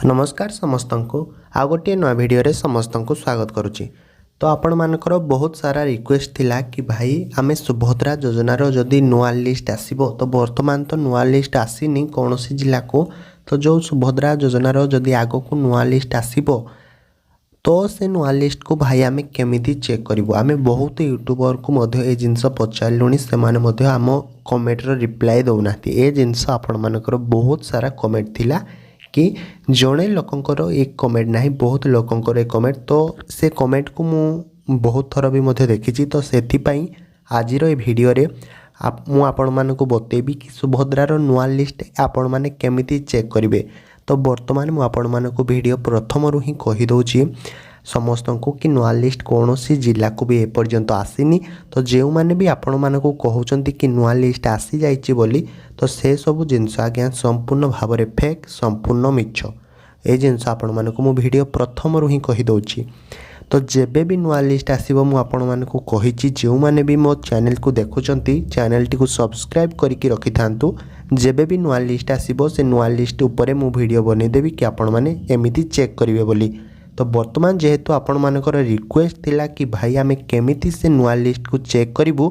नमस्कार समस्त को आ गोटे नया भिडियो समस्त को स्वागत करुच्ची। तो आपण मानकर बहुत सारा रिक्वेस्ट थिला कि भाई आमे सुभद्रा योजनार जदि नुआ लिस्ट आसीबो तो वर्तमान तो नुआ लिस्ट आसीनी कौन सी जिला को। तो जो सुभद्रा योजनार जदि आग को नुआ लिस्ट आसीबो तो से नुआ लिस्ट को भाई आमे केमिति चेक करिवो। आमे बहुत यूट्यूबर को मध्य ए जिनस पचारिलुनी से माने मध्य आम कमेंट रो रिप्लाई दउनाती। ए जिनस आपण मानकर बहुत सारा कमेंट थिला कि जड़े लोकंकर एक कमेंट ना बहुत लोकंकर एक कमेंट। तो से कमेंट को मु बहुत थर भी मध्य देखी। तो से आज ये भिडियो रे आपण मानक बतेबी कि सुभद्रार नुआ लिस्ट आपण माने केमिति चेक करेंगे। तो बर्तमान मु आपण मानक भिडियो प्रथम रू ही कहीदे समस्त को कि नुआ लिस्ट कौन सी जिला को भी एपर्यंत आसीनी। तो जो मैंने भी आपण मानक कहते कि नुआ लिस्ट आसी जाइए बोली तो से सब जिनस आज्ञा संपूर्ण भाव में फेक संपूर्ण मिछ। ये जिनस आपण मानक मु भिडियो प्रथम रू ही कहीदे। तो जेबे भी नुआ लिस्ट आसीबो मु आपण मानक कहिछि जो माने भी मो चैनल को देखुचंती चैनल टी को सब्सक्राइब करके रखि थांतु। जेबे भी नुआ लिस्ट आसीबो से नुआ लिस्ट ऊपर मु भिडियो बनै देबी कि आपण माने एमिति चेक करिवे बोली। तो बर्तमान जेहेतु आपण मानकर रिक्वेस्ट थिला कि भाई आमे केमिति से नुआ लिस्ट को चेक करिवु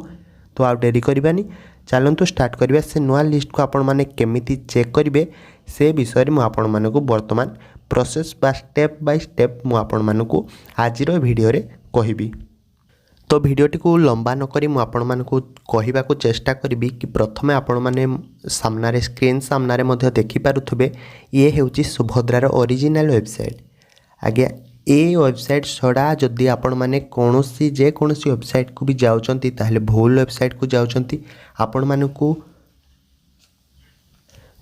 तो आ डेरी करबानी चलतु स्टार्ट करिबा। से नुआ लिस्ट को आपण माने केमिति चेक करिवे से विषय मु आपण मानक बर्तमान प्रोसेस बा स्टेप बाय स्टेप मु आपण मानक आज भिडियो रे कहिबी। तो भिडियोटी को लंबा न करी मु आपण मानक कहिबा को चेष्टा करिबी कि प्रथमे आपण माने सामनारे स्क्रीन सामनारे मध्य देखि पारुथबे ये हेउची सुभद्रार ओरिजिनल वेबसाइट। आज्ञा ये वेबसाइट छड़ा जदि आपण माने कोनोसी जे कोनोसी वेबसाइट को भी जाउचंती ताहले भूल वेबसाइट को जाउचंती। आपण मानकू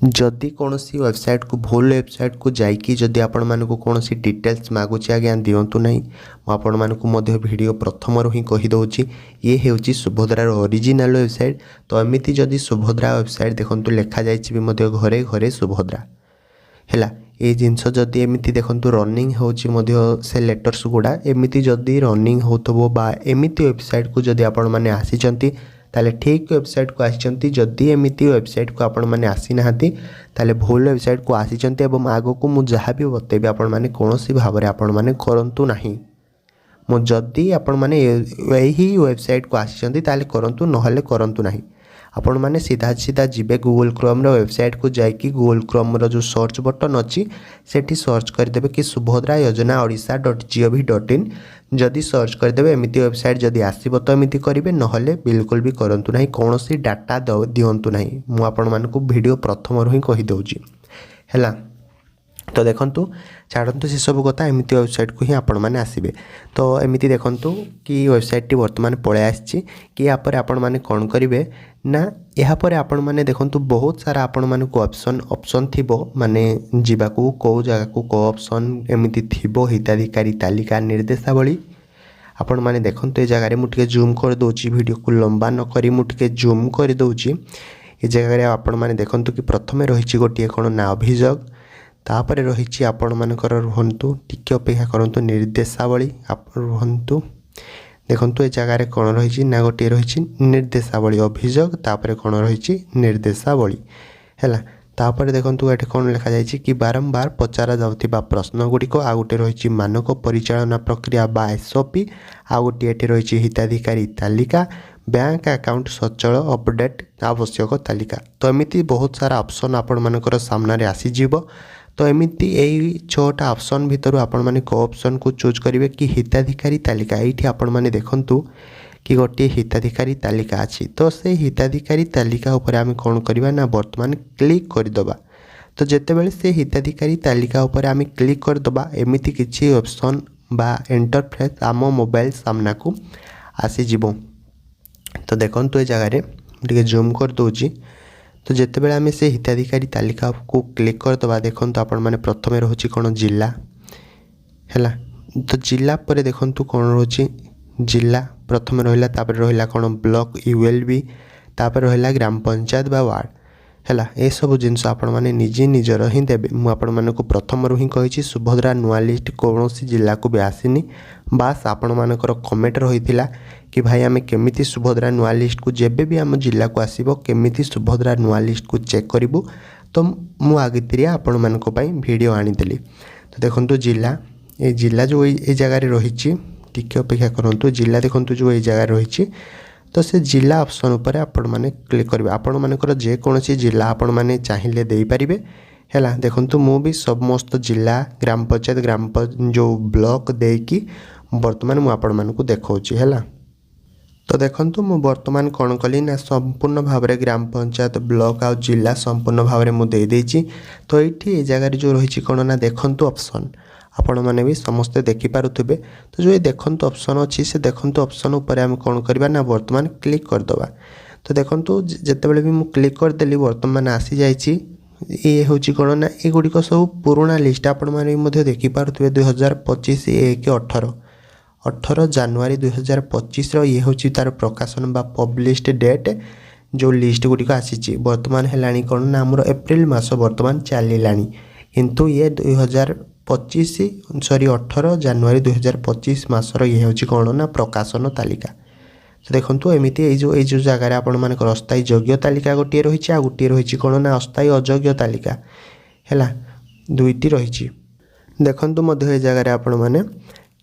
जदि कोनोसी वेबसाइट को भूल वेबसाइट को जाइकी जदि आपण मानकू कोनोसी डिटेल्स मागुची आज्ञा दियंतु नहीं। मु आपण मानकू मध्य वीडियो प्रथम रू ही कहि दउची ये हेउची सुभद्रार ओरिजिनल वेबसाइट। तो एमिति जदि सुभद्रा वेबसाइट देखंतु लेखा जाइछि भी मध्य घरे घरे सुभद्रा हैला। ये जिनस जदि एमिति देखंतु रनिंग होची मध्य से लेटर्स गुडा एमिति जदि रनिंग होतबो बा एमिति वेबसाइट को जदि आपण माने आसीचंती ताले ठीक वेबसाइट को आसीचंती। जदि एमिति वेबसाइट को आपण माने आसी नाहंती ताले भूल वेबसाइट को आसीचंती। एवं आगो को मु जहाँ भी बतेबी आपण माने कोनोसी भाव रे आपण माने करंतु नाही। मु जदि आपण माने एही वेबसाइट को आसीचंती ताले करंतु नहले करंतु नाही। आपण माने सीधा सीधा जिबे गूगल क्रोम रो वेबसाइट को जाइकी गूगल क्रोम रो जो सर्च बटन अच्छी सेठी सर्च करदेबे कि सुभद्रा योजना odisha.gov.in। जदि सर्च करदेबे एमिति वेबसाइट जदि आसीबो तो एमिति करिवे नहले बिल्कुल भी करंतु नाही। कोनोसी डाटा दियंतु नाही। मु आपण मानकु वीडियो प्रथम रू ही कहि दउची हैला। तो देखंतु छाड़ंतु से सब कथा एमिति वेबसाइट को ही आपण माने आसीबे। तो एमिति देखंतु कि वेबसाइट टी वर्तमान पळे आछि कि या पर आपण माने कोन करिवे ना यहाँ पर आपण माने देखंतु बहुत सारा आपण माने को ऑप्शन थिबो माने जीवाकू को जगह को ऑप्शन एमिति थिबो हिताधिकारी तालिका निर्देशावली। आपण माने देखंतु ए जगह रे मु टिके जूम कर दोची वीडियो को लंबा न करी मु टिके जूम कर दोची। ए जगह रे आपण माने देखंतु कि प्रथमे रहिछि गोटिए कोन ना अभियोग तापर रही आपण मानकर रुहंतु टिके अपेक्षा करंतु निर्देशावली आपण रुहंतु। देखंतु ए जगह कौन रही ना गोटे रही निर्देशावली अभियोग तापर कौन रही निर्देशावली हैला। तापर देखंतु एटे कौन लिखा जाइछि कि बारंबार पचारा जाउथिबा प्रश्न गुड़िक आ गोटे रही मानक परिचालना प्रक्रिया बा एसओपी आ गोटे एटे रही हिताधिकारी तालिका बैंक अकाउंट सचल अपडेट आवश्यक तालिका। तो एमिति बहुत सारा ऑप्शन आपण मानकर सामने रे आसी जीवो। तो एमिति एई 6टा ऑप्शन भितर आपण माने को ऑप्शन को चूज करिवे कि हिताधिकारी तालिका। एठी आपण माने देखंतु कि गोटे हिताधिकारी तालिका अछि। तो से हिताधिकारी तालिका ऊपर आमे कोन करबा ना वर्तमान क्लिक कर दबा। तो जेते बेले से हिताधिकारी तालिका ऊपर आमे क्लिक कर दबा एमिति किछि ऑप्शन बा इंटरफेस आम मोबाइल सामना को आसी जीवो। तो देखंतु ए जगह रे टिके जूम कर दोची। तो जिते बेले आम से हिताधिकारी तालिका को क्लिक कर दबा देखंतु आपण माने प्रथमे रहउछि कोन जिला हैला। तो जिला पर देखंतु कोन रहउछि जिला प्रथमे रहिला तापर रहिला कोन ब्लॉक यूएलबी तापर रहिला ग्राम पंचायत बा वार्ड हैला। ए सब जिनस आपण माने निजे निजर ही देबे। मु आपण माने को प्रथम रू ही कहिछि सुभद्रा नुआ लिस्ट कोनोसी जिला को भी आसीनी। बास आपण मानकर कमेंट रहिथिला कि भाई आमे केमिति सुभद्रा नुआ लिस्ट को जेबे भी आम जिला को आसीबो केमिति सुभद्रा नुआ लिस्ट को चेक करिवु। तो मु आगेतिरिया आपण मानक पई वीडियो आनीदेली। तो देखंतु जिला ए जिला जो ए जगह रही टिके अपेक्षा करंतु जिला देखंतु जो ए जगह रही तो से जिला ऑप्शन ऊपर आपण माने क्लिक करेंगे। आपण मानकर जेकोसी जिला आपण माने चाहिए दे पारिबे हैला। देखंतु मु भी समस्त जिला ग्राम पंचायत जो ब्लॉक देकी वर्तमान मु आपण मानकु देखौची हैला। तो देखंतु मु वर्तमान कौन कली ना संपूर्ण भाव में ग्राम पंचायत ब्लॉक आ जिला संपूर्ण भाव में मुझे देदेची। तो ये जगह जो रही कौन ना देखंतु ऑप्शन आपण मैंने भी समस्ते देखिपे। तो जो ये देखंतु ऑप्शन अच्छी से देखंतु ऑप्शन उपर आम कौन करवा ना वर्तमान क्लिक करदे। तो देखंतु जितेबाला भी मुझे क्लिक करदेली वर्तमान आसी जाइए। ये हूँ कौन ना युड़िक सब पुराणा लिस्ट आपण मैंने देखिपे 2025 18 जनवरी 2025 ये हूँ तार प्रकाशन बा पब्लिश्ड डेट जो लिस्ट गुड़िक आसी वर्तमान है कौन ना आमर एप्रिल मास वर्तमान चलला किंतु ये 18 जनवरी 2025 मासर ये हूँ कौन ना प्रकाशन तालिका। तो देखो एमती ये जो जगार आपण मान अस्थायी योग्य तालिका गोटे रही आ गोटे रही कौन ना अस्थायी अयोग्य तालिका है दुईटी रही। देखु ये जगार आपण मैंने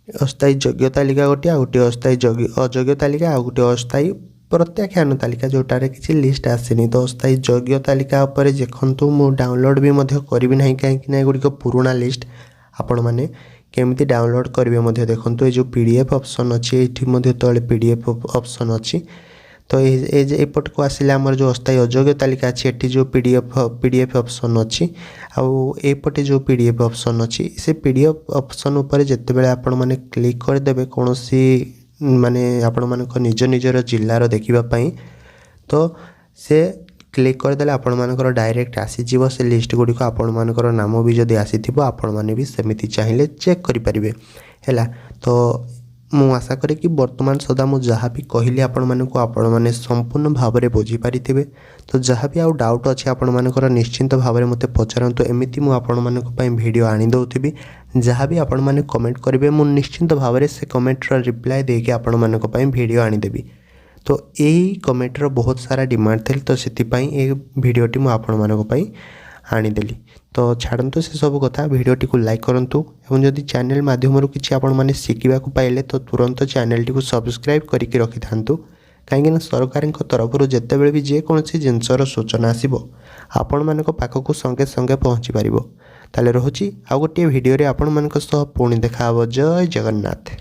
अस्थायी योग्य तालिका गोटे आ गोटे अस्थायी अयोग्य तालिका आ गोटे अस्थायी प्रत्याख्यान तालिका जोटार किसी लिस्ट आसनी। तो अस्थायी योग्य तालिका उपर देखु मु डाउनलोड भी करी ना कहीं गुड़िक पुराणा लिस्ट आपण मैंने केमिति डाउनलोड करेंगे देखो ये जो पीडीएफ ऑप्शन अच्छी ये तले पीडीएफ ऑप्शन अच्छी। तो एपट को आसिले आमर जो अस्थायी अयोग्य तालिका अच्छी एटी जो पीडीएफ ऑप्शन अच्छी आउटे जो पीडीएफ ऑप्शन अच्छी से पीडीएफ ऑप्शन उपर जितेबाला आपण मैंने क्लिक करदे कौन सी माने आपण मानक निज निजर जिलार देखापी तो से क्लिक करदे आपण मानकर डायरेक्ट आसीज से लिस्ट गुड़िक आपण मानकर नाम भी जदि आसी आपण मैंने भी सेमती चाहिए चेक करेंगे है। तो मु आशा करे कि वर्तमान सदा मु जहाँ भी कहली आपण मैंने संपूर्ण भाव में बुझीपारी। तो जहाँ भी आउ डाउट अच्छे आपण मानकर निश्चिंत भाव में मत पचारतु एमती मुझे वीडियो आनी दौथि जहाँ भी आपण मैंने कमेंट करेंगे मु निश्चिंत भाव में से कमेंटर रिप्लाई देके आपण मानक वीडियो आनीदेवी। तो यही कमेंटर बहुत सारा डिमांड थी तो से भिडटी मुझे आनीदेली। तो छाड़ू से सब कथा भिडटी को लाइक करूँ और जदि चैनल माध्यम किसी आपण शिखा पाइले तो तुरंत चैनल टी सब्सक्राइब करके रखि था कहीं सरकार तरफ जितेबाला भी जेकोसी जिनसर सूचना आसो आपण मान पाखक संगे संगे पहुँची पार। ताले रोची आ गोटे भिडियो आपण मान पुणी देखा। जय जगन्नाथ।